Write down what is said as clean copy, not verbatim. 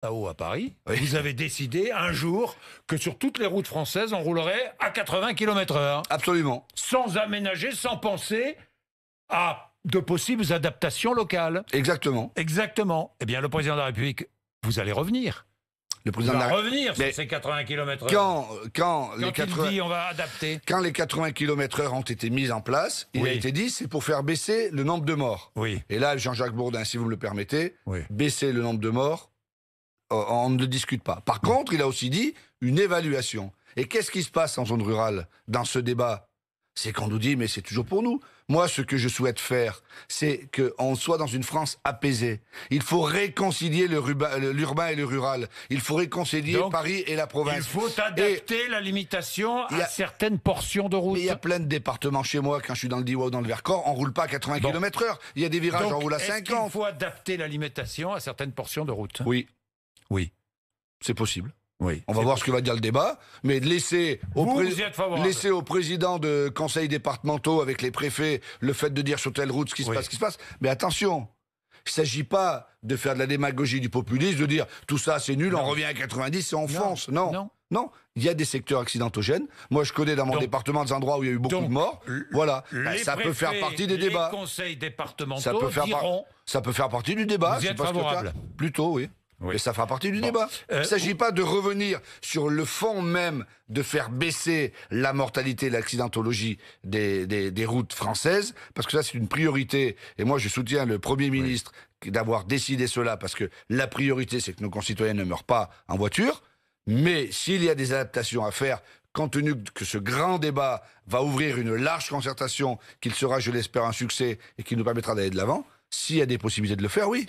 là-haut à Paris, Oui. vous avez décidé un jour que sur toutes les routes françaises, on roulerait à 80 km/h. Absolument. Sans aménager, sans penser à de possibles adaptations locales. Exactement. Exactement. Eh bien, le président de la République, vous allez revenir. Le Il président de va la revenir sur Mais ces 80 km/h. Quand les il 80 dit on va adapter. quand les 80 km/h ont été mis en place, il Oui. a été dit c'est pour faire baisser le nombre de morts. Oui. Et là, Jean-Jacques Bourdin, si vous me le permettez, Oui. baisser le nombre de morts, on ne le discute pas. Par contre, il a aussi dit une évaluation. Et qu'est-ce qui se passe en zone rurale dans ce débat? C'est qu'on nous dit, mais c'est toujours pour nous. Moi, ce que je souhaite faire, c'est qu'on soit dans une France apaisée. Il faut réconcilier l'urbain et le rural. Il faut réconcilier Donc, Paris et la province. Il faut adapter la limitation il y à a- certaines portions de route. Mais il y a plein de départements chez moi, quand je suis dans le Diois ou dans le Vercors, on roule pas à 80 Bon. km/h. Il y a des virages, Donc, on roule à est-ce 50. qu'il faut adapter la limitation à certaines portions de route? Oui, Oui. c'est possible. Oui. On va voir ce que va dire le débat, mais de laisser Vous y êtes favorable. laisser aux présidents de conseils départementaux avec les préfets le fait de dire sur telle route ce qui se Oui. passe, ce qui se passe. Mais attention, il ne s'agit pas de faire de la démagogie du populisme, de dire tout ça c'est nul, Non. on revient à 90 et on fonce. Non. Non. Non, il y a des secteurs accidentogènes. Moi, je connais dans mon Donc- département des endroits où il y a eu beaucoup donc, de morts. Voilà. Ben, Les ça peut faire préfets, partie des débats. Les conseils départementaux Ça peut faire diront... Ça peut faire partie du débat. Vous y c'est êtes pas ce que favorable? t'as. Plutôt, oui. Oui. Mais ça fera partie du Bon. débat. Il ne s'agit ou- pas de revenir sur le fond même de faire baisser la mortalité et l'accidentologie des routes françaises, parce que ça, c'est une priorité. Et moi, je soutiens le Premier ministre d'avoir décidé cela, parce que la priorité, c'est que nos concitoyens ne meurent pas en voiture. Mais s'il y a des adaptations à faire, compte tenu que ce grand débat va ouvrir une large concertation, qu'il sera, je l'espère, un succès et qui nous permettra d'aller de l'avant, s'il y a des possibilités de le faire, oui.